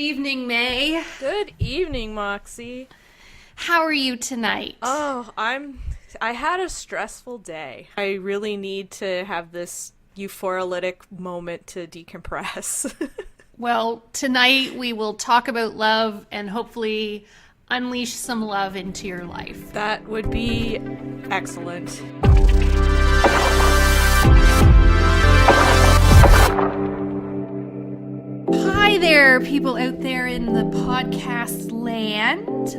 evening, May. Good evening, Moxie. How are you tonight? Oh, I had a stressful day. I really need to have this euphoralytic moment to decompress. Well, tonight we will talk about love and hopefully unleash some love into your life. That would be excellent. Hi there, people out there in the podcast land.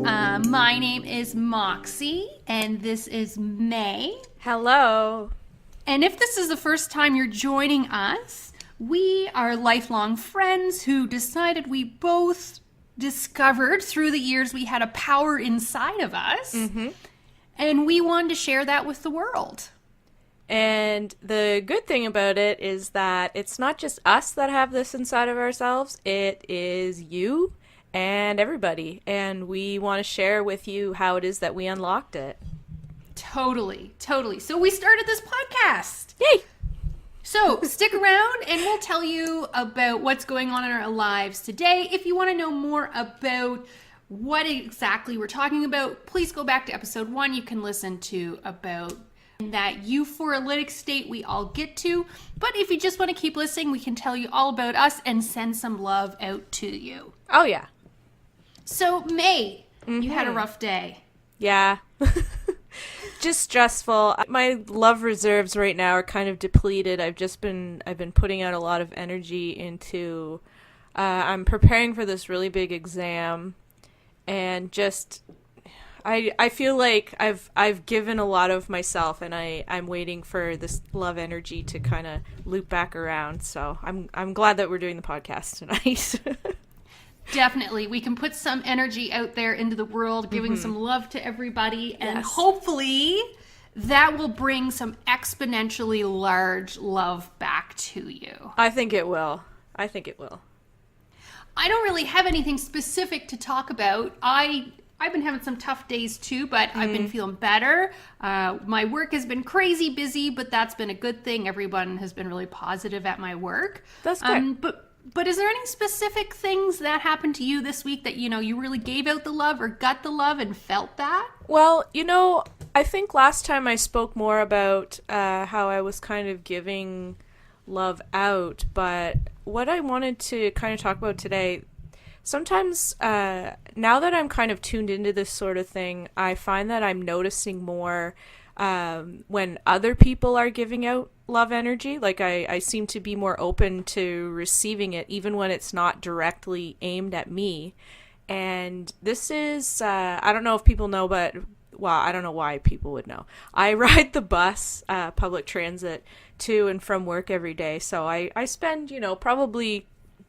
My name is Moxie, and this is May. Hello. And if this is the first time you're joining us, we are lifelong friends who decided we both discovered through the years we had a power inside of us, and we wanted to share that with the world. And the good thing about it is that it's not just us that have this inside of ourselves, it is you and everybody. And we want to share with you how it is that we unlocked it. Totally. So we started this podcast. Yay! So stick around and we'll tell you about what's going on in our lives today. If you want to know more about what exactly we're talking about, please go back to episode 1. You can listen to about that euphoralytic state we all get to. But if you just want to keep listening, we can tell you all about us and send some love out to you. Oh, yeah. So, May, you had a rough day. Yeah. Just stressful. My love reserves right now are kind of depleted. I've been putting out a lot of energy into, I'm preparing for this really big exam, and just, I feel like I've given a lot of myself, and I'm waiting for this love energy to kind of loop back around. So I'm glad that we're doing the podcast tonight. Definitely. We can put some energy out there into the world, giving some love to everybody, and hopefully that will bring some exponentially large love back to you. I think it will. I don't really have anything specific to talk about. I've been having some tough days too, but I've been feeling better. My work has been crazy busy, but that's been a good thing. Everyone has been really positive at my work. That's good. But is there any specific things that happened to you this week that, you really gave out the love or got the love and felt that? Well, I think last time I spoke more about how I was kind of giving love out, but what I wanted to kind of talk about today, sometimes now that I'm kind of tuned into this sort of thing, I find that I'm noticing more when other people are giving out love energy. Like I seem to be more open to receiving it, even when it's not directly aimed at me. And this is, I don't know if people know, but, well, I don't know why people would know. I ride the bus, public transit, to and from work every day. So I spend, probably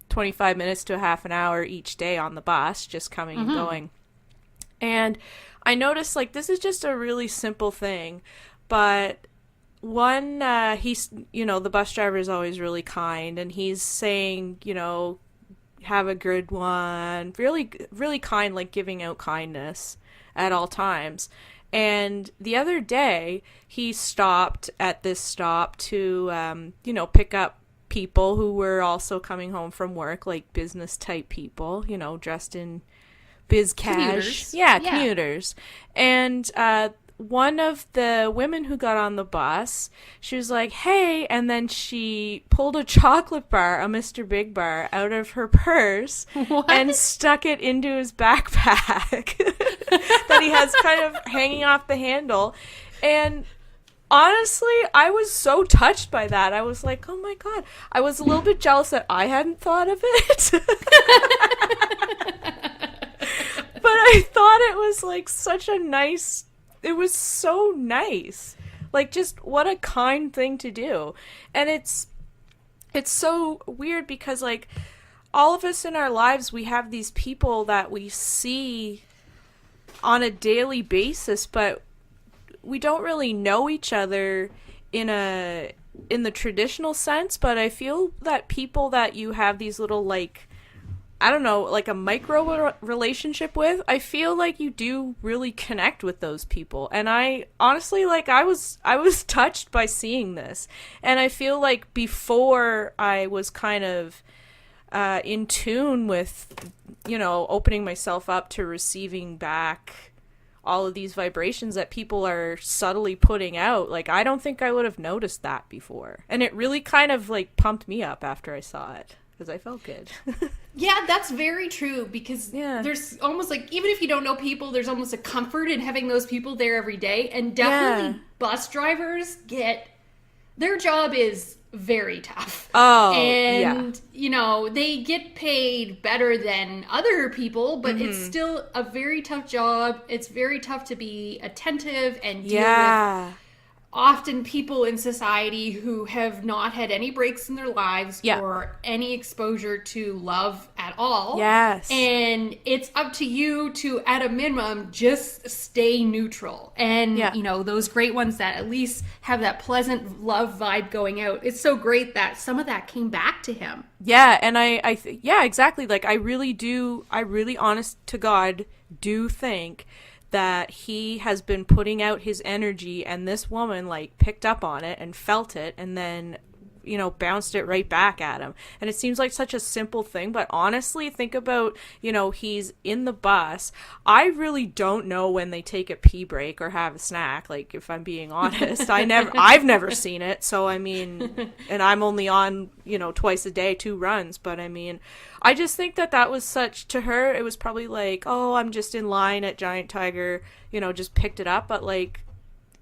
25 minutes to a half an hour each day on the bus, just coming and going. And I noticed, this is just a really simple thing, but one, he's, the bus driver is always really kind, and he's saying, have a good one, really, really kind, giving out kindness at all times. And the other day, he stopped at this stop to, pick up people who were also coming home from work, like business type people, dressed in biz cash. Commuters. Yeah, commuters. And one of the women who got on the bus, she was like, hey, and then she pulled a chocolate bar, a Mr. Big Bar, out of her purse and stuck it into his backpack that he has kind of hanging off the handle. And honestly, I was so touched by that. I was like, oh my God. I was a little bit jealous that I hadn't thought of it. But I thought it was such a nice, it was so nice. Just what a kind thing to do. And it's so weird because all of us in our lives, we have these people that we see on a daily basis, but we don't really know each other in the traditional sense. But I feel that people that you have these little I don't know, a micro relationship with, I feel like you do really connect with those people. And I honestly, I was touched by seeing this. And I feel like before I was kind of in tune with, opening myself up to receiving back all of these vibrations that people are subtly putting out. Like, I don't think I would have noticed that before. And it really kind of, like, pumped me up after I saw it, because I felt good. Yeah, that's very true, because there's almost like, even if you don't know people, there's almost a comfort in having those people there every day. And definitely bus drivers their job is very tough. Oh, and they get paid better than other people, but it's still a very tough job. It's very tough to be attentive and deal with often people in society who have not had any breaks in their lives or any exposure to love at all. Yes. And it's up to you to, at a minimum, just stay neutral. And, those great ones that at least have that pleasant love vibe going out. It's so great that some of that came back to him. Yeah, and exactly. Like, I really honest to God do think that he has been putting out his energy, and this woman, like, picked up on it and felt it and then, bounced it right back at him. And it seems like such a simple thing, but honestly, think about, he's in the bus. I really don't know when they take a pee break or have a snack, like, if I'm being honest. I've never seen it, so I mean, and I'm only on, twice a day, 2 runs, but I mean, I just think that was such, to her, it was probably like, oh, I'm just in line at Giant Tiger, just picked it up, but like,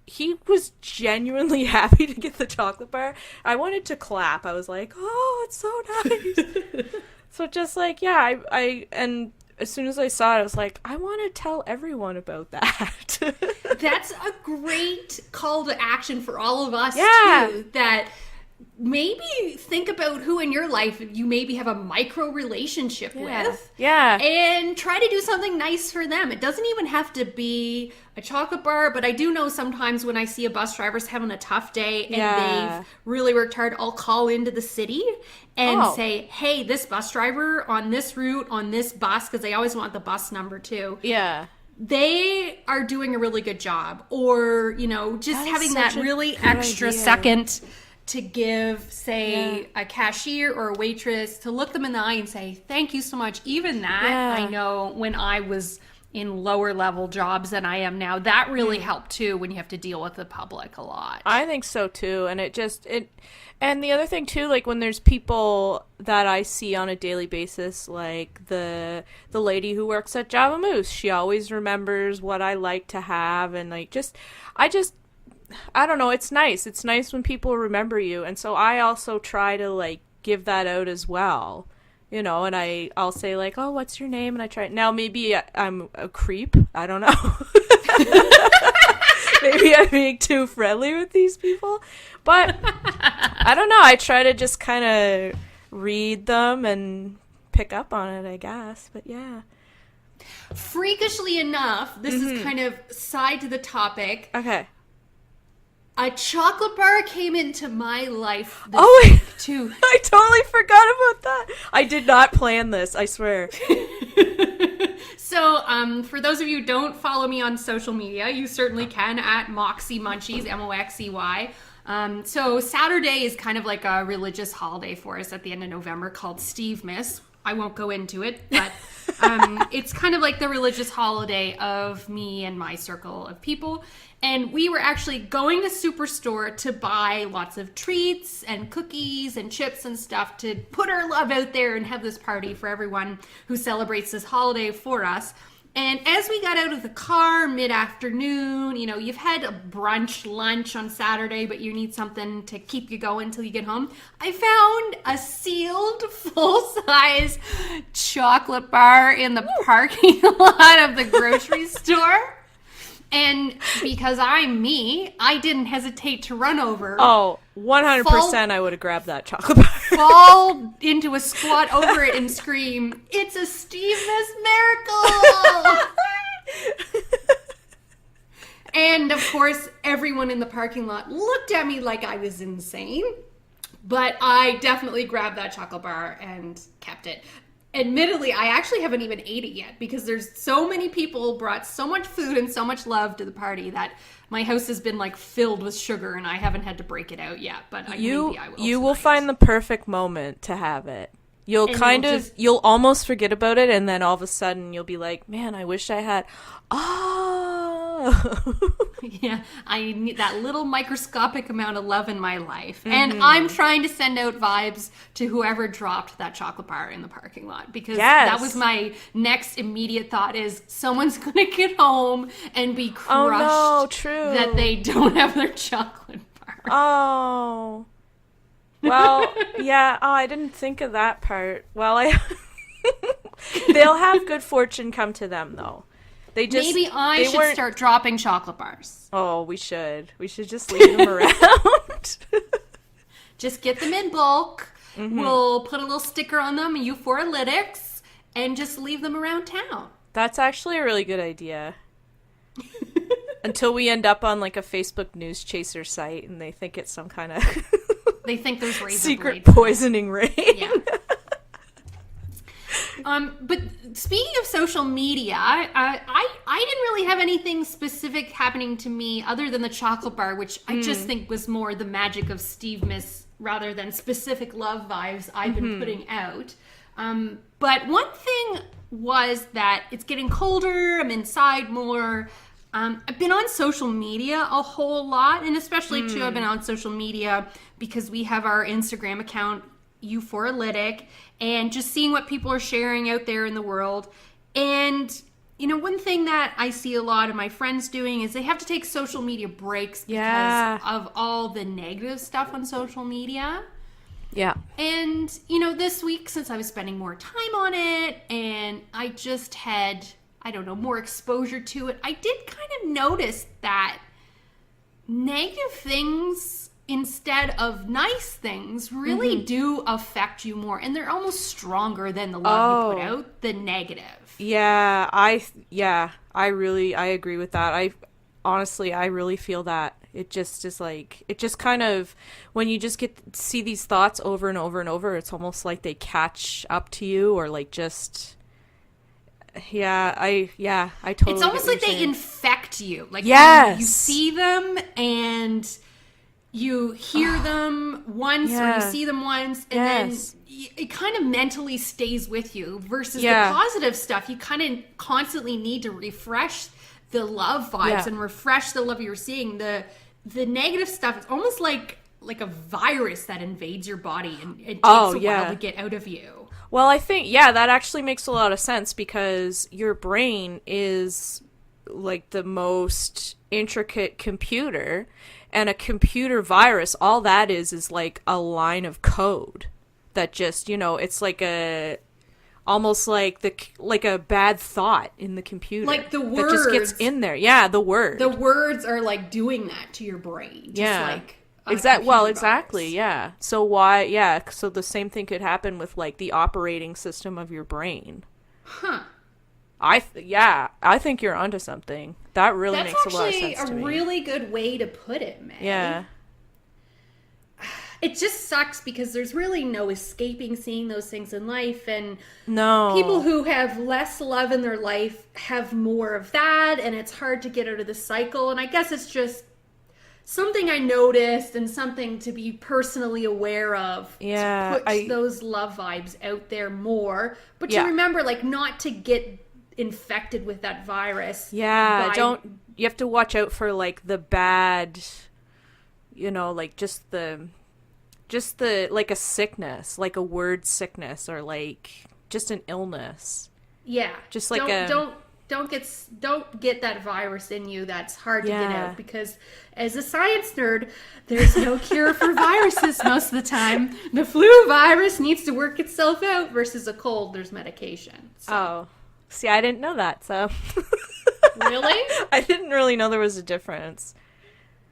he was genuinely happy to get the chocolate bar. I wanted to clap. I was like, oh, it's so nice. So just like, I and as soon as I saw it, I was like, I want to tell everyone about that. That's a great call to action for all of us, too, that maybe think about who in your life you maybe have a micro relationship with. Yeah. And try to do something nice for them. It doesn't even have to be a chocolate bar, but I do know sometimes when I see a bus driver's having a tough day and they've really worked hard, I'll call into the city and say, hey, this bus driver on this route, on this bus, because they always want the bus number too. Yeah. They are doing a really good job. Or, just having that really extra second to give, say, a cashier or a waitress, to look them in the eye and say, thank you so much. Even that, I know when I was in lower level jobs than I am now, that really helped too, when you have to deal with the public a lot. I think so too. And and the other thing too, like when there's people that I see on a daily basis, like the lady who works at Java Moose, she always remembers what I like to have, and like I don't know, it's nice. It's nice when people remember you. And so I also try to like give that out as well, and I'll say like, oh, what's your name? And I try, now maybe I'm a creep. I don't know. Maybe I'm being too friendly with these people, but I don't know. I try to just kind of read them and pick up on it, I guess. But yeah. Freakishly enough, this is kind of side to the topic. Okay. A chocolate bar came into my life this week, too. I totally forgot about that. I did not plan this, I swear. So, for those of you who don't follow me on social media, you certainly can at Moxie Munchies, Moxey. So Saturday is kind of like a religious holiday for us at the end of November called Steve Miss. I won't go into it, but it's kind of like the religious holiday of me and my circle of people. And we were actually going to Superstore to buy lots of treats and cookies and chips and stuff to put our love out there and have this party for everyone who celebrates this holiday for us. And as we got out of the car mid-afternoon, you've had a brunch, lunch on Saturday, but you need something to keep you going until you get home. I found a sealed, full-size chocolate bar in the parking lot of the grocery store. And because I'm me, I didn't hesitate to run over. Oh, 100% I would have grabbed that chocolate bar. Fall into a squat over it and scream, "It's a Steve Miss miracle!" And of course, everyone in the parking lot looked at me like I was insane. But I definitely grabbed that chocolate bar and kept it. Admittedly, I actually haven't even ate it yet because there's so many people brought so much food and so much love to the party that my house has been like filled with sugar and I haven't had to break it out yet. But maybe I will. You will find the perfect moment to have it. You'll And kind it'll of, just- you'll almost forget about it, and then all of a sudden you'll be like, man, I wish I had, oh. Yeah, I need that little microscopic amount of love in my life. And I'm trying to send out vibes to whoever dropped that chocolate bar in the parking lot, because that was my next immediate thought is someone's going to get home and be crushed Oh, no, true. that they don't have their chocolate bar. Oh. Well, yeah, I didn't think of that part. Well, they'll have good fortune come to them, though. Maybe I should start dropping chocolate bars. Oh, we should. We should just leave them around. Just get them in bulk. We'll put a little sticker on them, euphoralytics, and just leave them around town. That's actually a really good idea. Until we end up on like a Facebook news chaser site and they think it's some kind of they think there's razor secret blades poisoning rain. Yeah. But speaking of social media, I didn't really have anything specific happening to me other than the chocolate bar, which I just think was more the magic of Steve Miss rather than specific love vibes I've been putting out. But one thing was that it's getting colder, I'm inside more. I've been on social media a whole lot, and especially too, I've been on social media because we have our Instagram account, euphoralytic, and just seeing what people are sharing out there in the world. And you know, one thing that I see a lot of my friends doing is they have to take social media breaks because of all the negative stuff on social media. Yeah. And you know, this week, since I was spending more time on it and I just had, I don't know, more exposure to it, I did kind of notice that negative things instead of nice things really do affect you more, and they're almost stronger than the love you put out, the negative. Yeah, I agree with that. I really feel that. It just is like, it just kind of, when you just get to see these thoughts over and over and over, it's almost like they catch up to you, or like just, I totally. It's almost like they infect you. Like you see them and you hear them once or you see them once, and then it kind of mentally stays with you, versus the positive stuff. You kind of constantly need to refresh the love vibes and refresh the love you're seeing. The negative stuff, it's almost like a virus that invades your body and it takes a while to get out of you. Well, I think, that actually makes a lot of sense, because your brain is like the most intricate computer, and a computer virus, all that is like a line of code that just, it's like almost like a bad thought in the computer. Like the words. That just gets in there. Yeah, the word. The words are like doing that to your brain. Just like exactly, yeah. So so the same thing could happen with like the operating system of your brain. Huh. I think you're onto something. That really makes a lot of sense to me. That's actually a really good way to put it, May. Yeah. It just sucks because there's really no escaping seeing those things in life, and people who have less love in their life have more of that, and it's hard to get out of the cycle. And I guess it's just something I noticed and something to be personally aware of. Yeah, to put those love vibes out there more, but to remember, like, not to get infected with that virus. Yeah, you have to watch out for like the bad, like just the like a sickness, like a word sickness, or like just an illness. Yeah, just like don't get that virus in you that's hard to get out, because as a science nerd, there's no cure for viruses most of the time. The flu virus needs to work itself out, versus a cold, there's medication. So. Oh, see, I didn't know that, so. Really? I didn't really know there was a difference.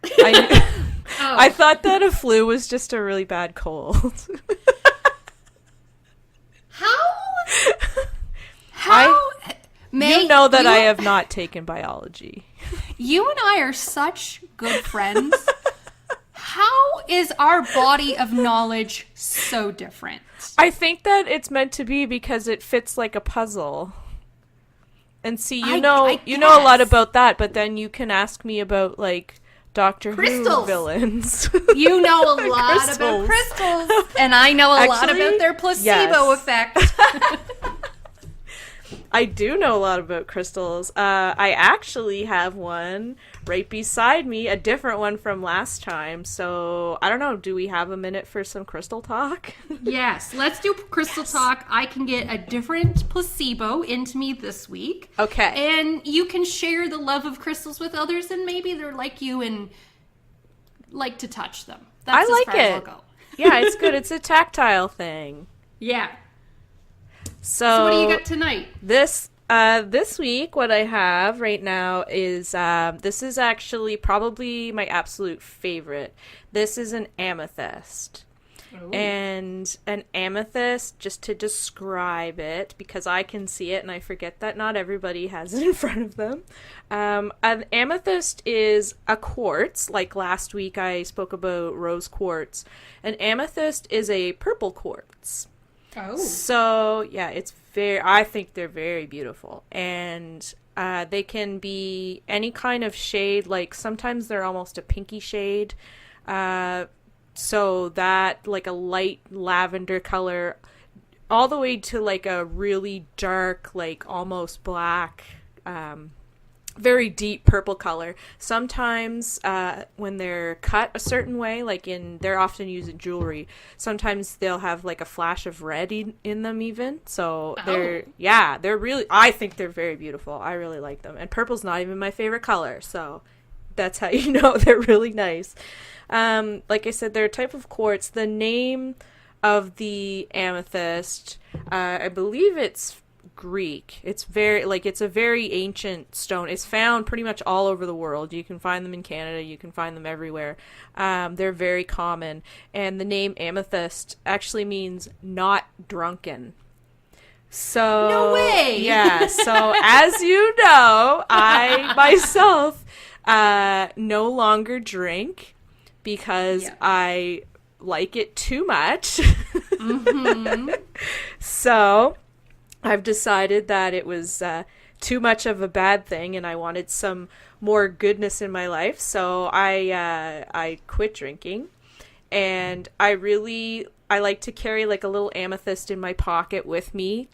I thought that a flu was just a really bad cold. How? You know that I have not taken biology. You and I are such good friends. How is our body of knowledge so different? I think that it's meant to be because it fits like a puzzle. And see, you know a lot about that, but then you can ask me about like Doctor Who Crystals. villains. You know a lot about crystals, and I know a lot Actually, about their placebo yes. effect. I do know a lot about crystals. I actually have one right beside me, a different one from last time. So, I don't know, do we have a minute for some crystal talk? Yes, let's do crystal talk. I can get a different placebo into me this week. Okay. And you can share the love of crystals with others, and maybe they're like you and like to touch them. That's I like as far as it. I'll go. Yeah, it's good. It's a tactile thing. Yeah. So What do you got tonight? This week, what I have right now is this is actually probably my absolute favorite. This is an amethyst. Oh. And an amethyst, just to describe it, because I can see it and I forget that not everybody has it in front of them. An amethyst is a quartz. Like last week I spoke about rose quartz. An amethyst is a purple quartz. Oh. So, yeah, I think they're very beautiful. And they can be any kind of shade, like sometimes they're almost a pinky shade. So that, like a light lavender color, all the way to like a really dark, like almost black, very deep purple color. Sometimes when they're cut a certain way, they're often used in jewelry, sometimes they'll have like a flash of red in them even. So they're really, I think they're very beautiful. I really like them. And purple's not even my favorite color, so that's how you know they're really nice. Like I said, they're a type of quartz. The name of the amethyst, I believe it's Greek. It's a very ancient stone. It's found pretty much all over the world. You can find them in Canada. You can find them everywhere. They're very common. And the name amethyst actually means not drunken. So No way! Yeah. So as you know, I myself no longer drink because I like it too much. Mm-hmm. So I've decided that it was too much of a bad thing and I wanted some more goodness in my life. So I quit drinking, and I like to carry like a little amethyst in my pocket with me,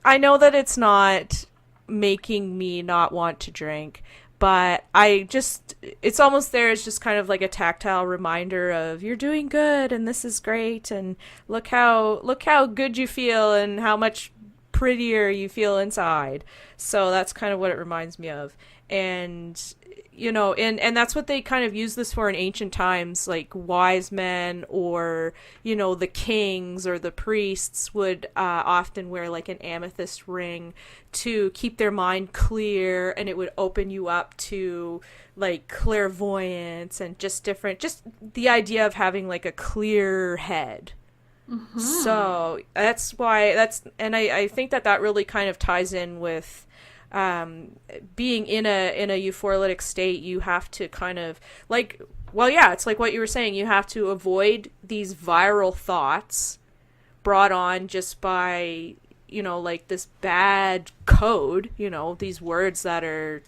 I know that it's not making me not want to drink, but it's almost there as just kind of like a tactile reminder of you're doing good and this is great and look how good you feel and how much prettier you feel inside. So that's kind of what it reminds me of. And and that's what they kind of use this for in ancient times, like wise men or, the kings or the priests would often wear like an amethyst ring to keep their mind clear, and it would open you up to like clairvoyance and just the idea of having like a clear head. Mm-hmm. So that's why and I think that really kind of ties in with being in a euphoralytic state. You have to kind of it's like what you were saying, you have to avoid these viral thoughts brought on just by like this bad code, these words that are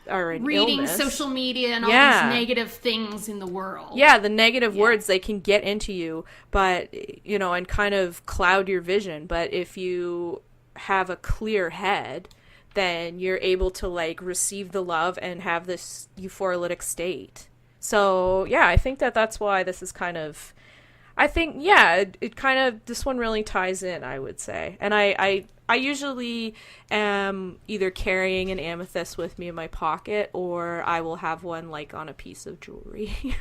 an reading illness. Social media and all these negative things in the world. Yeah, the negative words, they can get into you, but and kind of cloud your vision. But if you have a clear head, then you're able to like receive the love and have this euphoralytic state. So yeah, I think that's why this is kind of, I think, it kind of, this one really ties in, I would say. And I usually am either carrying an amethyst with me in my pocket, or I will have one like on a piece of jewelry.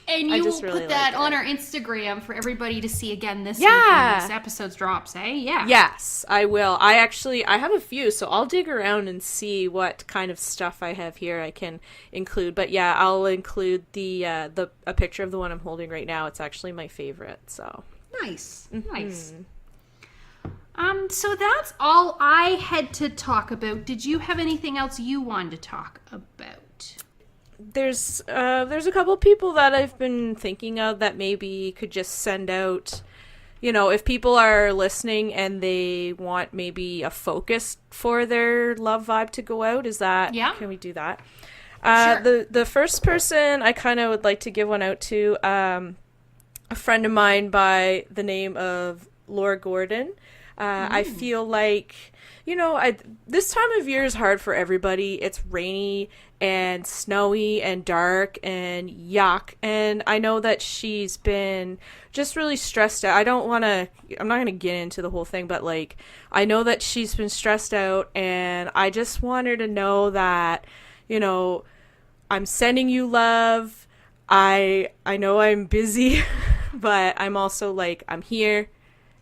And you will really put that like on our Instagram for everybody to see again this week when this episode drops, eh? Yeah. Yes, I will. I have a few, so I'll dig around and see what kind of stuff I have here I can include. But yeah, I'll include a picture of the one I'm holding right now. It's actually my favorite, so. Nice. Mm-hmm. Nice. So that's all I had to talk about. Did you have anything else you wanted to talk about? There's a couple people that I've been thinking of that maybe could just send out, if people are listening and they want maybe a focus for their love vibe to go out. Is that, can we do that? Sure. The first person I kind of would like to give one out to, a friend of mine by the name of Laura Gordon. I feel like, this time of year is hard for everybody. It's rainy and snowy and dark and yuck. And I know that she's been just really stressed out. I'm not going to get into the whole thing, but like, I know that she's been stressed out, and I just want her to know that, I'm sending you love. I know I'm busy, but I'm also like, I'm here.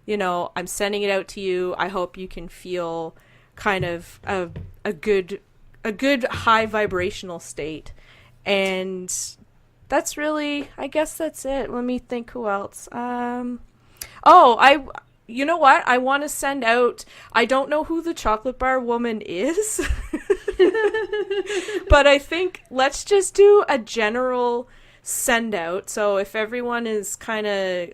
I'm sending it out to you. I hope you can feel kind of a good high vibrational state. And that's really, I guess that's it. Let me think who else. You know what? I want to send out, I don't know who the chocolate bar woman is, but I think let's just do a general send out. So if everyone is kind of,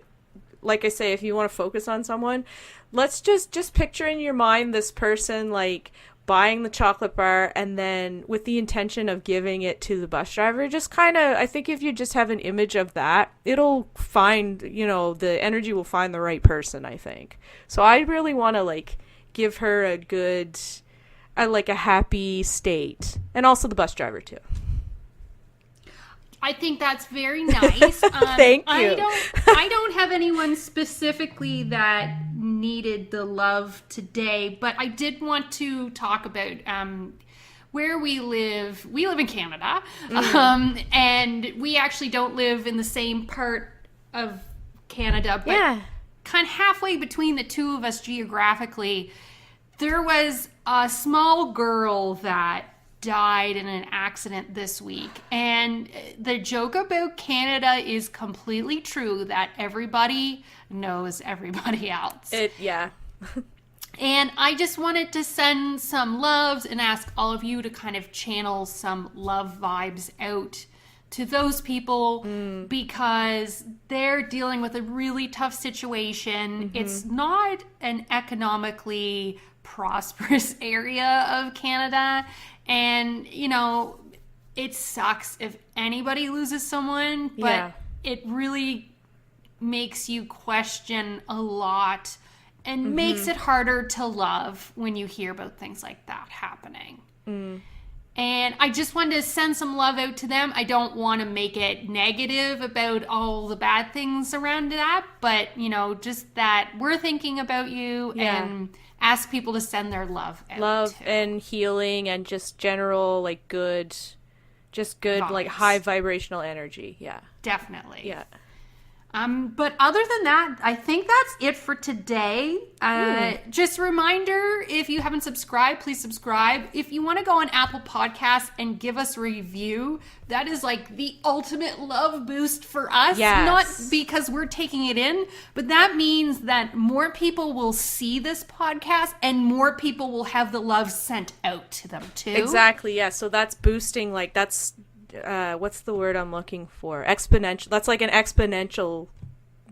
like I say, if you want to focus on someone, let's just picture in your mind this person like buying the chocolate bar and then with the intention of giving it to the bus driver. Just kind of, I think if you just have an image of that, it'll find, the energy will find the right person, I think. So I really want to like give her a good, a happy state, and also the bus driver too. I think that's very nice. Thank you. I don't have anyone specifically that needed the love today, but I did want to talk about where we live. We live in Canada, and we actually don't live in the same part of Canada, but kind of halfway between the two of us geographically. There was a small girl that died in an accident this week, and the joke about Canada is completely true, that everybody knows everybody else. And I just wanted to send some loves and ask all of you to kind of channel some love vibes out to those people, because they're dealing with a really tough situation. It's not an economically prosperous area of Canada, and it sucks if anybody loses someone, but it really makes you question a lot and makes it harder to love when you hear about things like that happening. And I just wanted to send some love out to them. I don't want to make it negative about all the bad things around that, but just that we're thinking about you, and ask people to send their love out. Love and healing and just general, like, good vibes. Like, high vibrational energy. Yeah. Definitely. Yeah. But other than that, I think that's it for today. Just a reminder, if you haven't subscribed, please subscribe. If you want to go on Apple Podcasts and give us a review, that is like the ultimate love boost for us. Yes. Not because we're taking it in, but that means that more people will see this podcast and more people will have the love sent out to them too. Exactly, yeah. So that's boosting, like, that's... what's the word I'm looking for? Exponential. That's like an exponential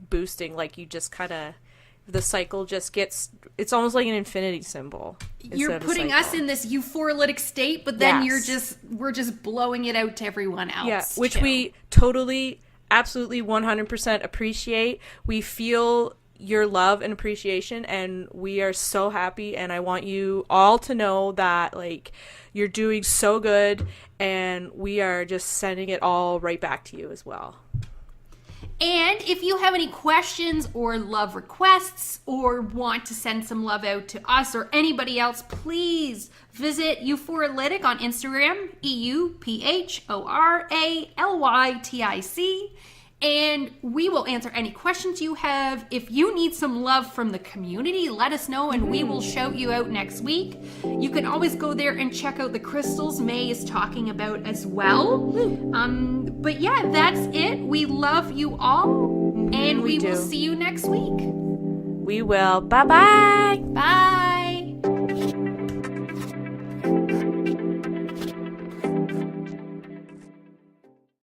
boosting. Like, you just kind of, the cycle just gets, it's almost like an infinity symbol. You're putting us in this euphoralytic state, but then we're just blowing it out to everyone else. Yeah, which we totally, absolutely 100% appreciate. We feel your love and appreciation, and we are so happy, and I want you all to know that, like, you're doing so good, and we are just sending it all right back to you as well. And if you have any questions or love requests or want to send some love out to us or anybody else, please visit Euphoralytic on Instagram, EUPHORALYTIC. And we will answer any questions you have. If you need some love from the community, let us know and we will shout you out next week. You can always go there and check out the crystals May is talking about as well. But yeah, that's it. We love you all, and we will see you next week. We will. Bye-bye. Bye.